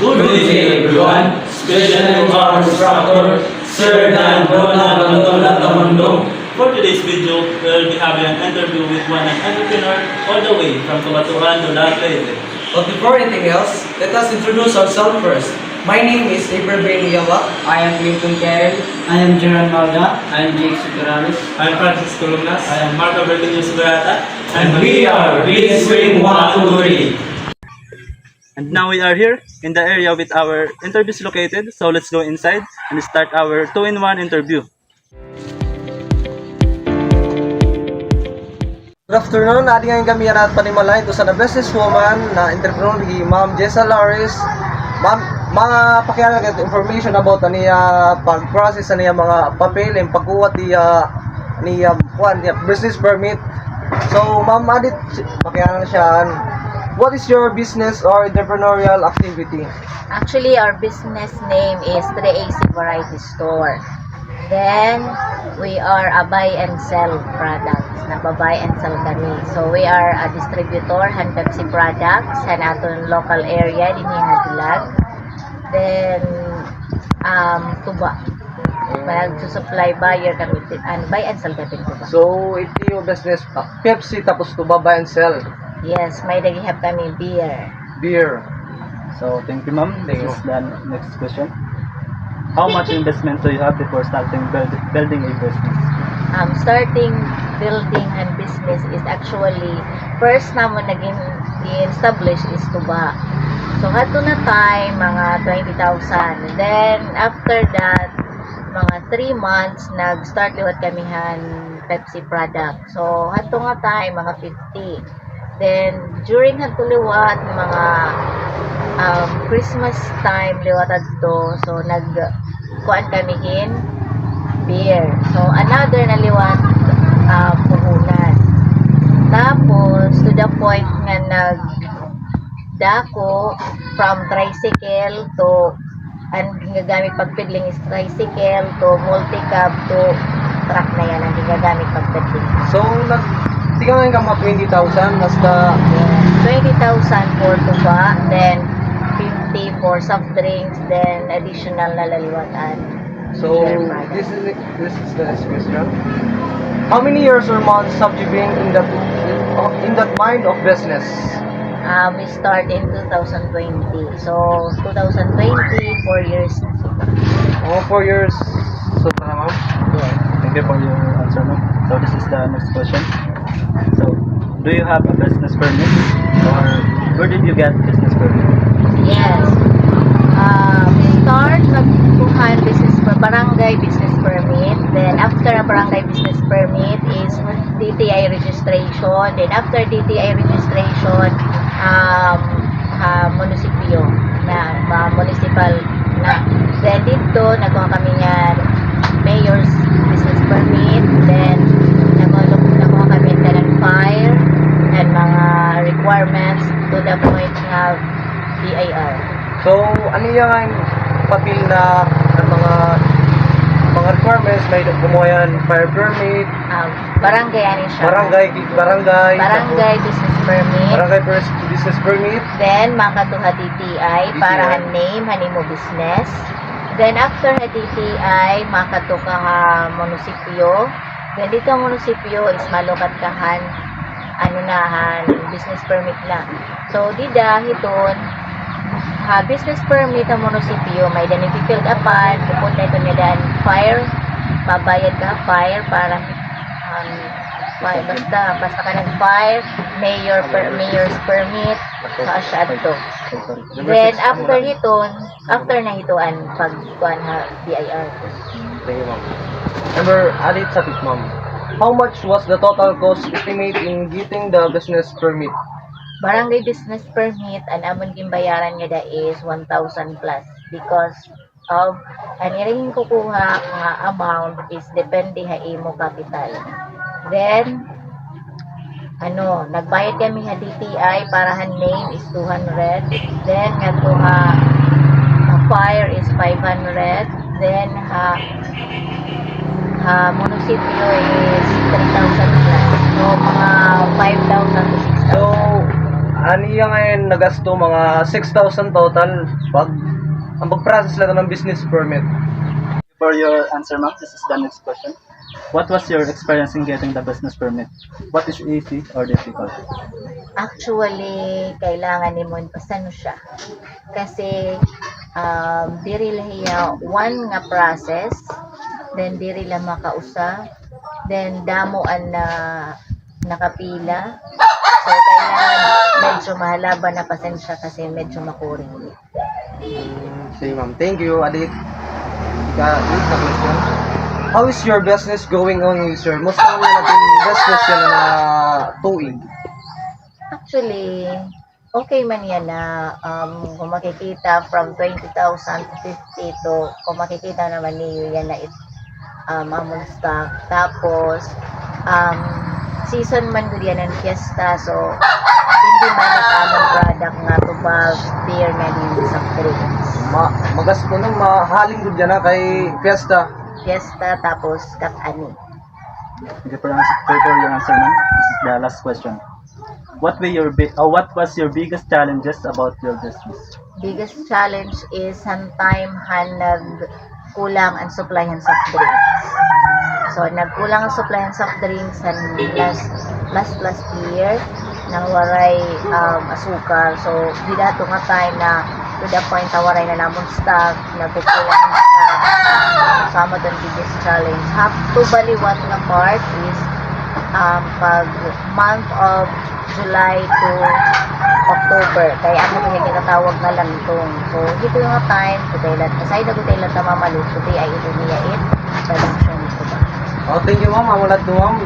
Good evening, everyone. Special our instructor, Sir Dan Ronaldo. For today's video, we will be having an interview with one entrepreneur all the way from Cabatuan, Leyte. But before anything else, let us introduce ourselves first. My name is April Beniyawak. I am Clinton Carroll. I am Gerard Malga. I am Jake Suturalis. I'm Francis Columnas. I am Marco Bertinius Berata. And we are Green Spring Wakuri. And now we are here in the area with our interviews located. So let's go inside and start our 2-in-1 interview. Good afternoon. Adi nga kami at panimala ito sa businesswoman na entrepreneur ni Ma'am Jessa Laris. Ma'am, mga pakialam information about niya pag-process niya mga papel and pagkuha niya business permit. So Ma'am Adit, pakialam siya. What is your business or entrepreneurial activity? Actually, our business name is 3AC Variety Store. Then, we are a buy and sell products. Nagba-buy and sell kami. So, we are a distributor and Pepsi products and aton local area din Hadilag. Then, tuba. Nag-supply buyer kami and buy and sell kami tuba. So, ito yung business Pepsi tapos to buy and sell. Yes, may dagihap kami beer. So thank you, ma'am. This is the next question. How much investment do you have before starting building a business? Starting building and business is actually first naman naging i-establish is tuba. So hato na time mga 20,000. Then after that mga 3 months nag-start liwat kamihan Pepsi product. So hato nga time mga 50. Then during hato liwat mga Christmas time liwat adto, so nagkuan kami in beer. So another na liwat puhunan. Tapos to the point nga nagdako from tricycle to ang ginagamit pagpidling is tricycle to multi-cab to truck na yan ang ginagamit pagpidling. So, tingnan nga mga 20,000 basta 20,000 for tuba, then 50 for soft drinks, then additional na laliwatan. so this is the next question. How many years or months have you been in that mind of business? We start in 2020. So 2020, 4 years. 4 years. So, ma'am? Yes. Thank you for your answer, ma'am. So this is the next question. So, do you have a business permit, or where did you get business permit? Yes. We start nagkuhan barangay business permit. Then after a barangay business permit is DTI registration. Then after DTI registration, munisipyo na municipal na. Then dito nagkuha kami nga mayor's business permit. Then nagkuha kami ng fire and mga requirements to the point nga BIR. So, ano yung papel na mga requirements? May kumuha fire permit, Barangay ano siya? barangay Business permit. barangay business permit. Then makatuha DTI para DTI. name mo business. Then after ha DTI makatuka ha munisipyo. Then dito ang munisipyo is malukat kahan business permit na. So dida hiton business permit ang munisipyo may filled upan pupunta ito niya dan fire babayad ka fire para basta ka nag fire mayor's permit sa to. Then after na hituan pagkuan ha BIR. Thank you, ma'am. Number, alit sa tip, ma'am. How much was the total cost estimate in getting the business permit? Barangay business permit ang amon gimbayaran nga da is 1,000 plus because of ring kukuha nga amount is depende ha imo capital. Then nagbayad kami ha DTI para ha name is 200, then nga tuha fire is 500, then munisipyo is 3,000 plus. So mga 5,000 to 6,000. So, aniya ngayon nagasto mga 6,000 total pag ang pag-process lang ng business permit. For your answer, ma'am, this is the next question. What was your experience in getting the business permit? What is easy or difficult? Actually, kailangan ni mo pasano siya. Kasi diri lahiya one nga process, then diri lang makausa, then damoan na nakapila. So kailangan medyo mahalaba na pasensya kasi medyo makuring. Sige ma'am, thank you. Adik, eight na question. How is your business going on, sir? Musta naman natin business yan na tuig? Actually, okay man yan na kung makikita from 20,000 to 50 to kung makikita naman niyo yan na among stock. Tapos, season man gud yan ng fiesta, so hindi man among product nga tubag, beer na din sa drinks. Magasto nang mahaling gud yan na kay fiesta. Fiesta tapos kat-ani. Okay, for your answer, ma'am, this is the last question. What was your biggest challenges about your business? Biggest challenge is sometime nagkulang ang supply ng soft drinks. So nagkulang ang supply ng soft drinks last year nang waray asukar. So bidato nga time na to the point na waray na namon stock, nagkukulang ang stock. Sama doon biggest challenge. Have to baliwat na part is pag month of July to October. Kaya ako may kinatawag na lantong. So, dito yung time, kutailan. Aside na kutailan na mamalut, kuti ay ito niya production ito ba. Oh, thank you ma'am. Mamulat to ma'am.